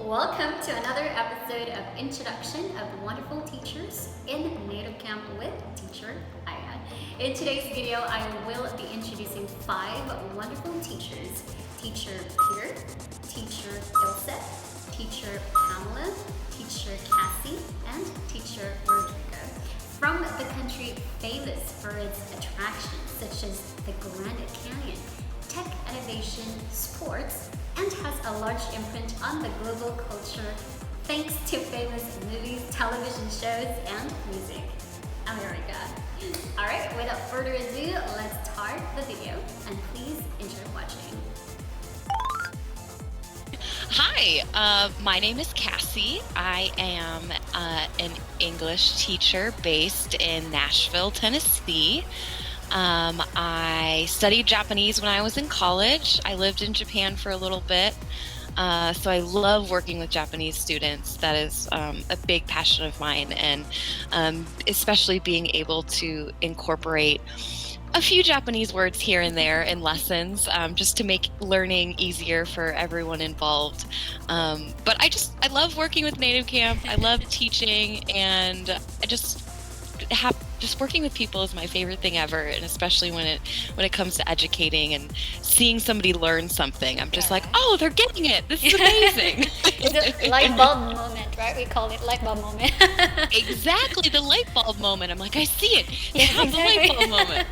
Welcome to another episode of Introduction of Wonderful Teachers in Native Camp with Teacher Aya. In today's video, I will be introducing 5 wonderful teachers. Teacher Peter, Teacher Ilse, Teacher Pamela, Teacher Cassie, and Teacher Rodrigo. From the country famous for its attractions such as the Grand Canyon, tech innovation, sports, and has a large imprint on the global culture thanks to famous movies, television shows, and music. America. Alright, without further ado, let's start the video and please enjoy watching. Hi, my name is Cassie. I am an English teacher based in Nashville, Tennessee. I studied Japanese when I was in college. I lived in Japan for a little bit. So I love working with Japanese students. That is a big passion of mine, and especially being able to incorporate a few Japanese words here and there in lessons, just to make learning easier for everyone involved. But I love working with Native Camp. I love teaching, and I just working with people is my favorite thing ever, and especially when it comes to educating and seeing somebody learn something. I'm just like, oh, they're getting it. This is amazing. It's a light bulb moment, right? We call it light bulb moment. Exactly, the light bulb moment. I'm like, I see it. They have exactly. the light bulb moment.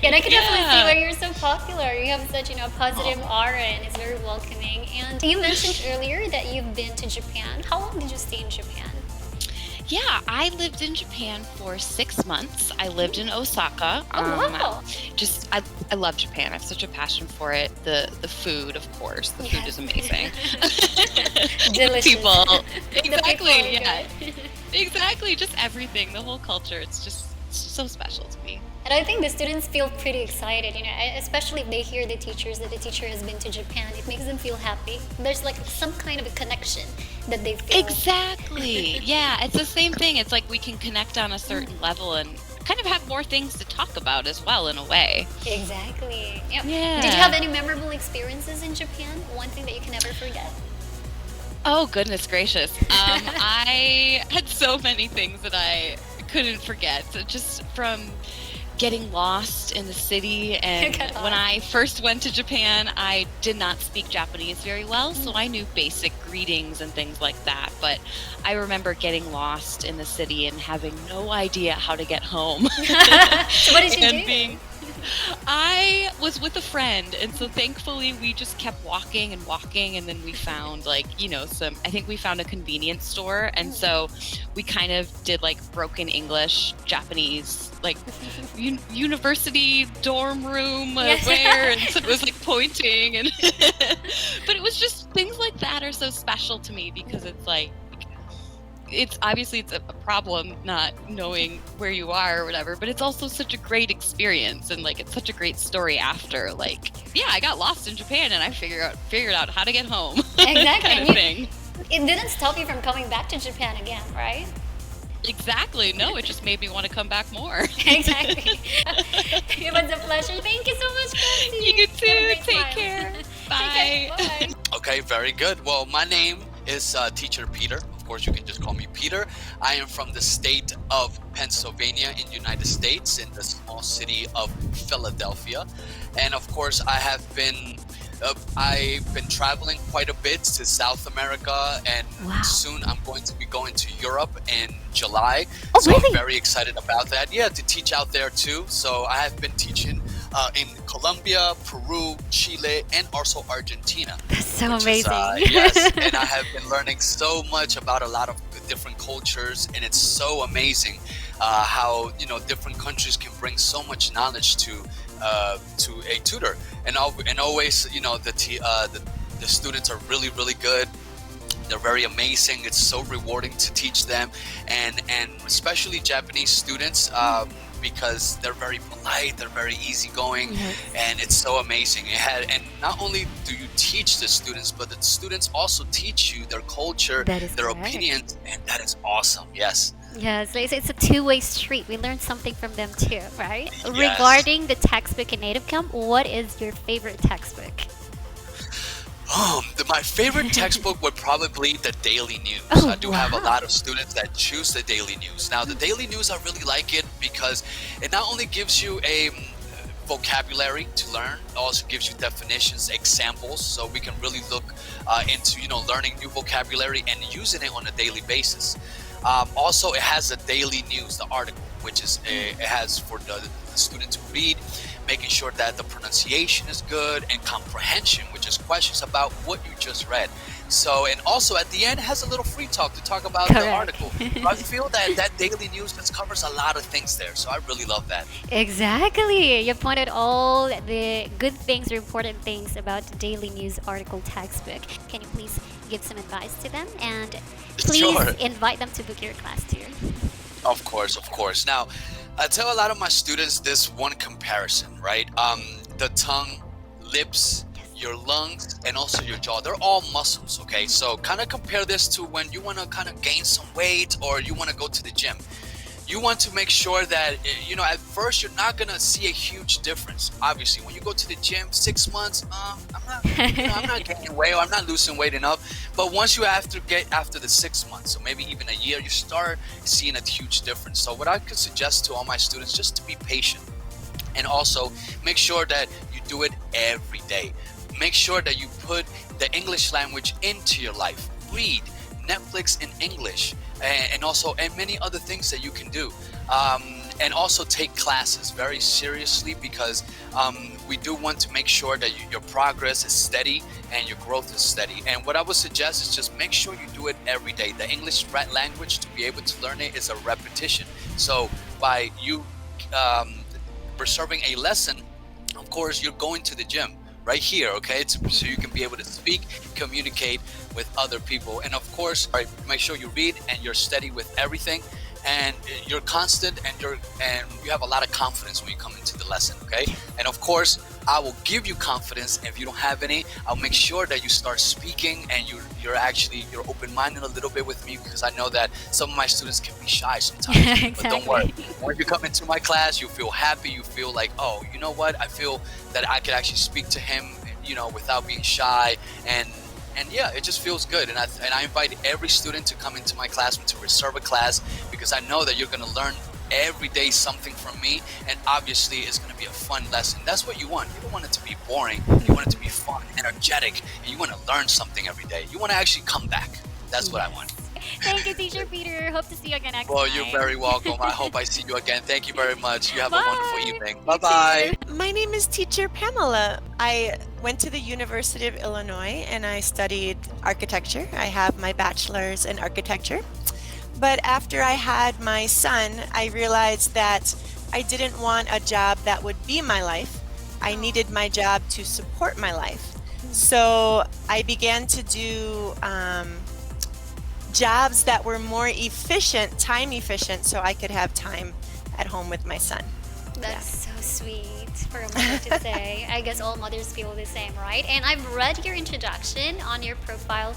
And I can definitely see why you're so popular. You have such, positive aura, and it's very welcoming. And you mentioned earlier that you've been to Japan. How long did you stay in Japan? Yeah, I lived in Japan for 6 months. I lived in Osaka. Wow. I love Japan. I have such a passion for it. The food, of course. The food is amazing. Delicious. People. Exactly. Yeah. Exactly. Just everything. The whole culture. It's just so special to me. And I think the students feel pretty excited, especially if they hear the teachers that the teacher has been to Japan. It makes them feel happy. There's like some kind of a connection that they feel. Exactly. Yeah, it's the same thing. It's like we can connect on a certain level and kind of have more things to talk about as well, in a way. Exactly. Yep. Yeah. Did you have any memorable experiences in Japan? One thing that you can never forget? Oh, goodness gracious. I had so many things that I couldn't forget. So just from getting lost in the city, and when I first went to Japan, I did not speak Japanese very well, so I knew basic greetings and things like that, but I remember getting lost in the city and having no idea how to get home. So what did you do? I was with a friend, and so thankfully we just kept walking and walking, and then we found I think we found a convenience store, and so we kind of did like broken English, Japanese, like university dorm room wear, and so it was like pointing, and but it was just things like that are so special to me, because it's like, it's obviously a problem not knowing where you are or whatever, but it's also such a great experience, and like it's such a great story after. Like, yeah, I got lost in Japan and I figured out how to get home. Exactly. Kind of thing. It didn't stop you from coming back to Japan again, right? Exactly. No, it just made me want to come back more. Exactly. It was a pleasure. Thank you so much, Cassie. You too. Take care. Bye. Bye. Okay, very good. Well, my name is Teacher Peter. Of course, you can just call me Peter. I am from the state of Pennsylvania in the United States, in the small city of Philadelphia. And of course, I've been traveling quite a bit to South America, and soon I'm going to be going to Europe in July. Oh, so really? I'm very excited about that. Yeah, to teach out there too. So I have been teaching in Colombia, Peru, Chile, and also Argentina. That's so amazing. Yes, and I have been learning so much about a lot of different cultures, and it's so amazing how different countries can bring so much knowledge to a tutor, and always the students are really, really good. They're very amazing. It's so rewarding to teach them, and especially Japanese students, because they're very polite, they're very easygoing, and it's so amazing. And not only do you teach the students, but the students also teach you their culture, their opinions, and that is awesome. Yes. Yes, it's a two-way street. We learn something from them too, right? Yes. Regarding the textbook in Native Camp, what is your favorite textbook? My favorite textbook would probably be the daily news. Oh, I do have a wow. lot of students that choose the daily news. Now, the daily news, I really like it because it not only gives you a vocabulary to learn, it also gives you definitions, examples, so we can really look into learning new vocabulary and using it on a daily basis. Also, it has a daily news, the article, which is it has for the student to read, making sure that the pronunciation is good, and comprehension, which is questions about what you just read. So, and also at the end, it has a little free talk to talk about the Correct. article. So I feel that daily news just covers a lot of things there. So I really love that. Exactly. You pointed all the good things or important things about the daily news article textbook. Can you please give some advice to them? And please Sure. invite them to book your class too. Of course, of course. Now, I tell a lot of my students this one comparison, right? The tongue, lips, your lungs, and also your jaw, they're all muscles, okay? So kind of compare this to when you want to kind of gain some weight or you want to go to the gym. You want to make sure that, at first you're not going to see a huge difference. Obviously, when you go to the gym 6 months, I'm not gaining weight or I'm not losing weight enough. But once you get after the 6 months, so maybe even a year, you start seeing a huge difference. So what I could suggest to all my students, just to be patient and also make sure that you do it every day. Make sure that you put the English language into your life. Read Netflix in English and many other things that you can do. And also take classes very seriously because we do want to make sure that your progress is steady and your growth is steady. And what I would suggest is just make sure you do it every day. The English language, to be able to learn it, is a repetition. So by you preserving a lesson, of course, you're going to the gym right here, okay? So you can be able to speak, communicate with other people. And of course, make sure you read and you're steady with everything. And you're constant and you have a lot of confidence when you come into the lesson, okay? And of course, I will give you confidence. If you don't have any, I'll make sure that you start speaking and you're open-minded a little bit with me because I know that some of my students can be shy sometimes. Exactly. But don't worry. When you come into my class, you feel happy. You feel like, oh, you know what? I feel that I could actually speak to him, without being shy. And yeah, it just feels good. And I invite every student to come into my classroom to reserve a class because I know that you're going to learn every day something from me. And obviously, it's going to be a fun lesson. That's what you want. You don't want it to be boring. You want it to be fun, energetic, and you want to learn something every day. You want to actually come back. That's what I want. Thank you, Teacher Peter. Hope to see you again next Well, time. you're very welcome. I hope I see you again. Thank you very much. You have Bye. a wonderful evening. You Bye-bye. too. My name is Teacher Pamela. I went to the University of Illinois and I studied architecture. I have my bachelor's in architecture. But after I had my son, I realized that I didn't want a job that would be my life. I needed my job to support my life. So I began to do jobs that were more efficient, time efficient, so I could have time at home with my son. That's so sweet for a mother to say. I guess all mothers feel the same, right? And I've read your introduction on your profile.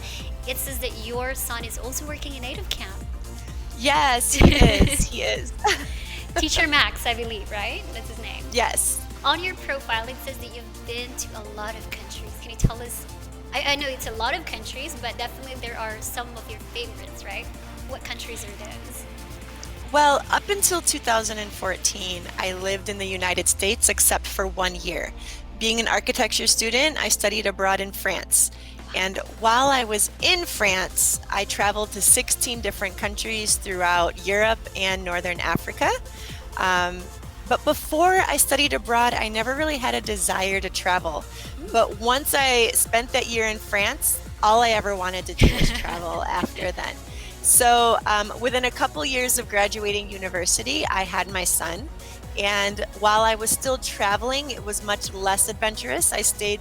It says that your son is also working in native camp. Yes, he is. He is. Teacher Max, I believe, right? That's his name. Yes. On your profile, it says that you've been to a lot of countries. Can you tell us? I know it's a lot of countries, but definitely there are some of your favorites, right? What countries are those? Well, up until 2014, I lived in the United States except for 1 year. Being an architecture student, I studied abroad in France. And while I was in France, I traveled to 16 different countries throughout Europe and Northern Africa. But before I studied abroad, I never really had a desire to travel. But once I spent that year in France, all I ever wanted to do was travel after then. So within a couple years of graduating university, I had my son. And while I was still traveling, it was much less adventurous. I stayed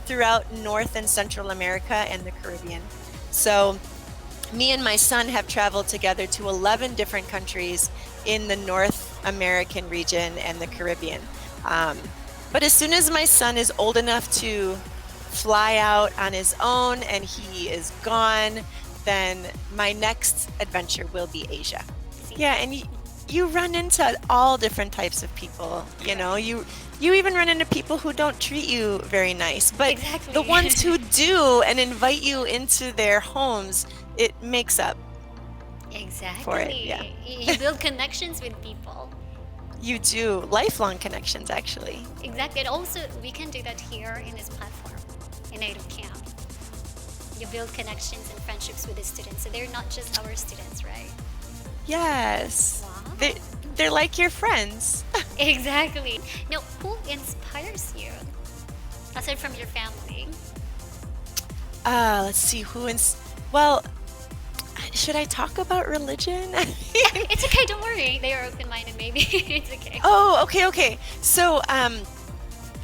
throughout North and Central America and the Caribbean. So me and my son have traveled together to 11 different countries in the North American region and the Caribbean. But as soon as my son is old enough to fly out on his own and he is gone, then my next adventure will be Asia. Yeah, and you run into all different types of people. You know, you even run into people who don't treat you very nice. But Exactly. the ones who do and invite you into their homes, it makes up. Exactly. For it, yeah. You build connections with people. You do lifelong connections, actually. Exactly. And also, we can do that here in this platform, in Native Camp. You build connections and friendships with the students. So they're not just our students, right? Yes. Wow. They're like your friends. Exactly. Now, who inspires you? Aside from your family. Let's see well, should I talk about religion? It's okay, don't worry. They are open-minded, maybe. It's okay. Oh, okay. So,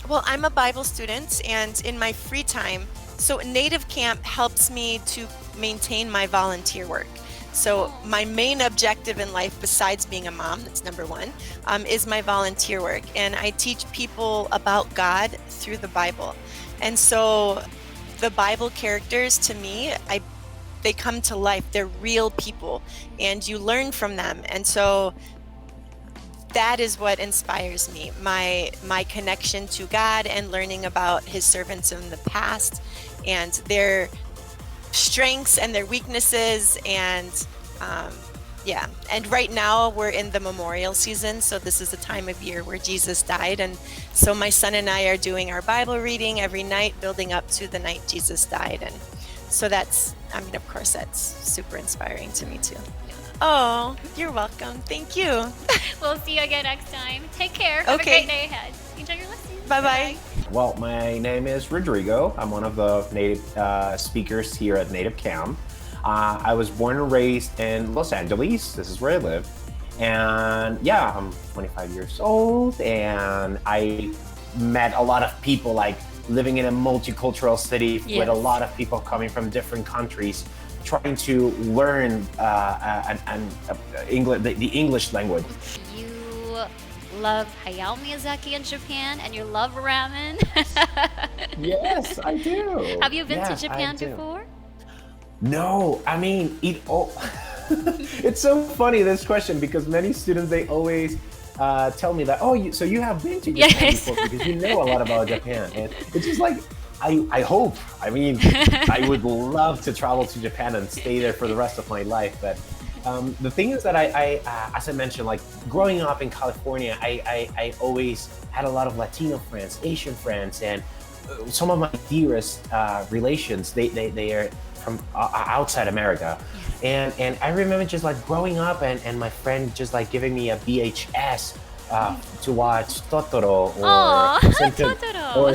well, I'm a Bible student, and in my free time, so Native Camp helps me to maintain my volunteer work. So my main objective in life, besides being a mom, that's number one, is my volunteer work. And I teach people about God through the Bible. And so the Bible characters, to me, they come to life. They're real people, and you learn from them. And so that is what inspires me, my connection to God and learning about his servants in the past and their strengths and their weaknesses. And and right now we're in the memorial season, so this is the time of year where Jesus died, and so my son and I are doing our Bible reading every night building up to the night Jesus died. And so that's, I mean, of course, that's super inspiring to me too. Oh, you're welcome. Thank you. We'll see you again next time. Take care. Have a Okay. great day ahead. Enjoy your lessons. Bye-bye. Well, my name is Rodrigo. I'm one of the native speakers here at Native Camp. I was born and raised in Los Angeles. This is where I live. And yeah, I'm 25 years old, and I met a lot of people, like living in a multicultural city with a lot of people coming from different countries, trying to learn the English language. You love Hayao Miyazaki in Japan, and you love ramen. Yes, I do. Have you been Yes, to I Japan do. before? No, I mean, it's so funny, this question, because many students, they always tell me that, so you have been to Japan Yes. before because you know a lot about Japan. And it's just like, I hope, I mean, I would love to travel to Japan and stay there for the rest of my life. But the thing is that I as I mentioned, like growing up in California, I always had a lot of Latino friends, Asian friends, and some of my dearest relations, they are from outside America. And I remember just like growing up and my friend just like giving me a VHS to watch Totoro Aw, or Totoro. or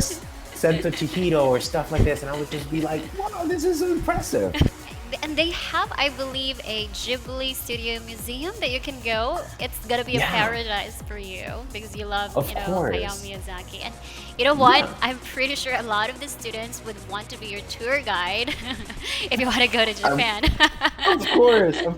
Sento Chihiro or stuff like this, and I would just be like, wow, this is impressive. And they have, I believe, a Ghibli Studio Museum that you can go. It's gonna be a Yeah. paradise for you because you love, Of course. Hayao Miyazaki. And you know what? Yeah. I'm pretty sure a lot of the students would want to be your tour guide if you want to go to Japan. Of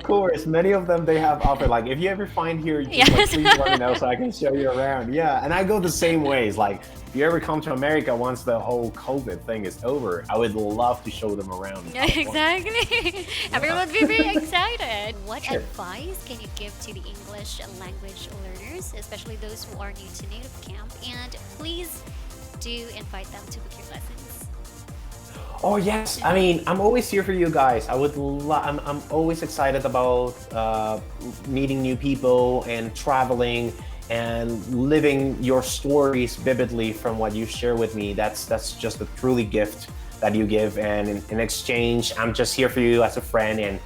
course. Many of them, they have offered, like, if you ever find here, just like, Yes. please let me know so I can show you around. Yeah, and I go the same ways. Like, if you ever come to America once the whole COVID thing is over, I would love to show them around. Yeah, exactly. Everyone would be very excited. What Sure. advice can you give to the English language learners, especially those who are new to Native Camp? And please do invite them to book your lessons. Oh yes, I mean, I'm always here for you guys. I'm always excited about meeting new people and traveling and living your stories vividly from what you share with me. That's just a truly gift that you give, and in exchange, I'm just here for you as a friend and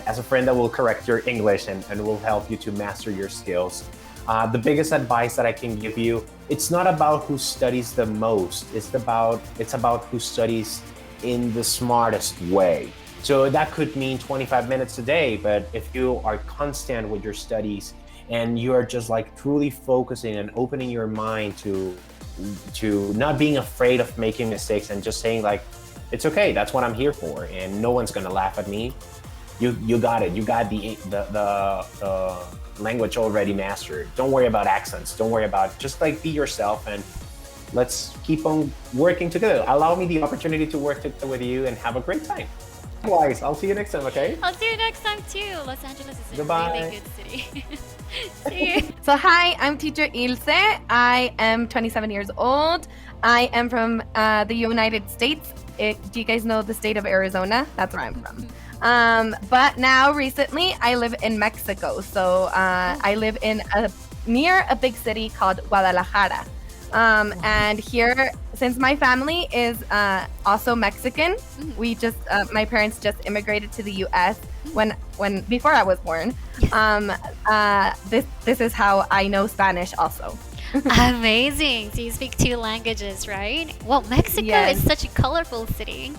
as a friend that will correct your English and will help you to master your skills. The biggest advice that I can give you, it's not about who studies the most, it's about who studies in the smartest way. So that could mean 25 minutes a day, but if you are constant with your studies and you are just like truly focusing and opening your mind to not being afraid of making mistakes and just saying like, it's okay, that's what I'm here for, and no one's gonna laugh at me. You got it. You got the language already mastered. Don't worry about accents. Don't worry about, just like be yourself, and let's keep on working together. Allow me the opportunity to work together with you and have a great time. likewise. I'll see you next time, okay? I'll see you next time too. Los Angeles is a Goodbye. really good city. See you. So hi, I'm teacher Ilse. I am 27 years old. I am from the United States. Do you guys know the state of Arizona? That's where I'm from. But now recently I live in Mexico. So I live in near a big city called Guadalajara. And here, since my family is also Mexican, we just my parents just immigrated to the U.S. when before I was born. This is how I know Spanish also. Amazing. So you speak 2 languages, right? Well, Mexico Yes. is such a colorful city.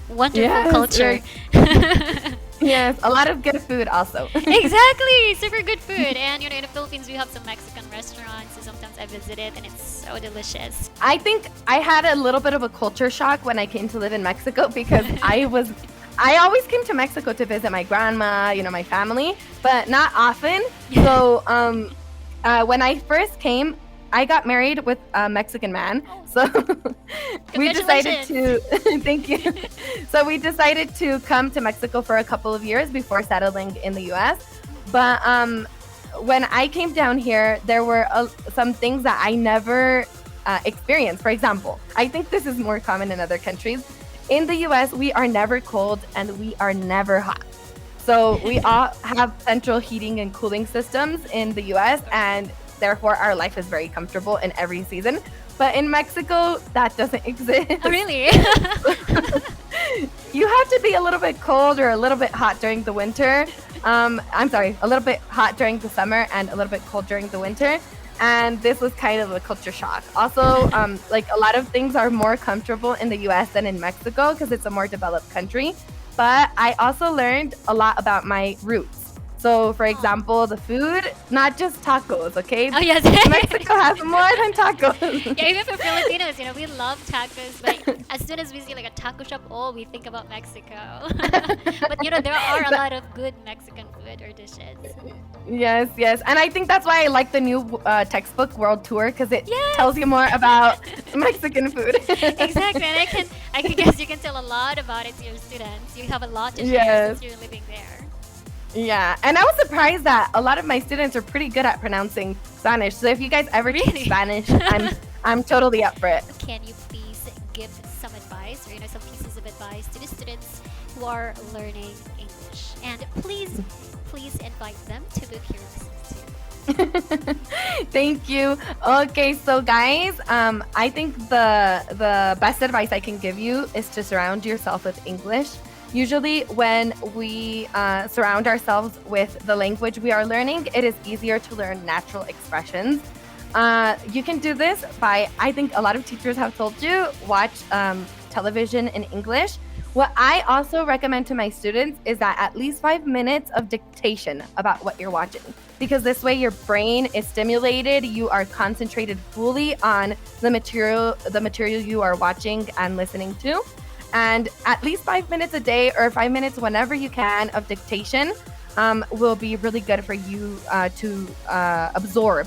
Wonderful Yes, culture. Yes, a lot of good food also. Exactly. Super good food. And in the Philippines, we have some Mexican restaurants. So sometimes I visit it and it's so delicious. I think I had a little bit of a culture shock when I came to live in Mexico because I always came to Mexico to visit my grandma, my family, but not often. So when I first came, I got married with a Mexican man. So we decided to thank you. So we decided to come to Mexico for a couple of years before settling in the US. But when I came down here, there were some things that I never experienced. For example, I think this is more common in other countries. In the US, we are never cold and we are never hot. So we all have central heating and cooling systems in the US, and therefore our life is very comfortable in every season. But in Mexico, that doesn't exist. Oh, really? You have to be a little bit cold or a little bit hot during the winter. I'm sorry, a little bit hot during the summer and a little bit cold during the winter. And this was kind of a culture shock. Also, like a lot of things are more comfortable in the US than in Mexico because it's a more developed country. But I also learned a lot about my roots. So, for example, the food, not just tacos, okay? Oh, yes. Mexico has more than tacos. Yeah, even for Filipinos, we love tacos. But as soon as we see like a taco shop, we think about Mexico. But there are a lot of good Mexican food or dishes. Yes. And I think that's why I like the new textbook World Tour because it tells you more about Mexican food. Exactly. And I can guess you can tell a lot about it to your students. You have a lot to share since you're living there. Yeah, and I was surprised that a lot of my students are pretty good at pronouncing Spanish. So if you guys ever teach Spanish, I'm totally up for it. Can you please give some advice or some pieces of advice to the students who are learning English? And please invite them to book your lessons too. Thank you. Okay, so guys, I think the best advice I can give you is to surround yourself with English. Usually when we surround ourselves with the language we are learning, it is easier to learn natural expressions. You can do this by, I think a lot of teachers have told you, watch television in English. What I also recommend to my students is that at least 5 minutes of dictation about what you're watching. Because this way your brain is stimulated, you are concentrated fully on the material you are watching and listening to. And at least 5 minutes a day or 5 minutes whenever you can of dictation will be really good for you to absorb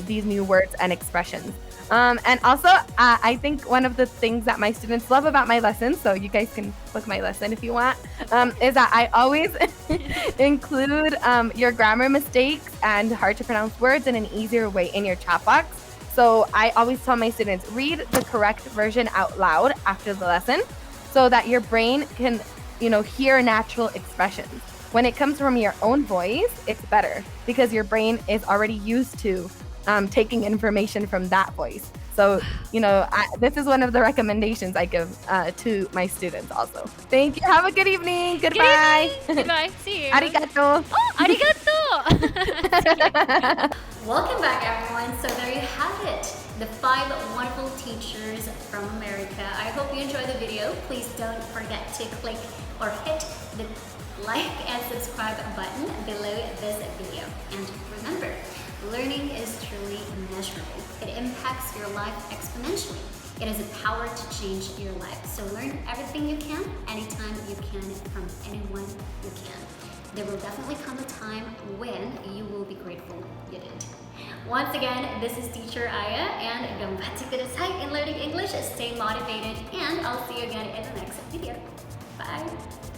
these new words and expressions. And also, I think one of the things that my students love about my lessons, so you guys can book my lesson if you want, is that I always include your grammar mistakes and hard to pronounce words in an easier way in your chat box. So I always tell my students, read the correct version out loud after the lesson, so that your brain can, hear natural expressions. When it comes from your own voice, it's better because your brain is already used to taking information from that voice. So, this is one of the recommendations I give to my students also. Thank you. Have a good evening. Goodbye. Goodbye. See you. Arigato. Arigato. Welcome back, everyone. So there you have it. The 5 wonderful teachers from America. I hope you enjoyed the video. Please don't forget to click or hit the like and subscribe button below this video. And remember, learning is truly immeasurable. It impacts your life exponentially. It has a power to change your life. So learn everything you can, anytime you can, from anyone you can. There will definitely come a time when you will be grateful you did. Once again, this is Teacher Aya, and ganbatte kudasai in learning English. Stay motivated, and I'll see you again in the next video. Bye!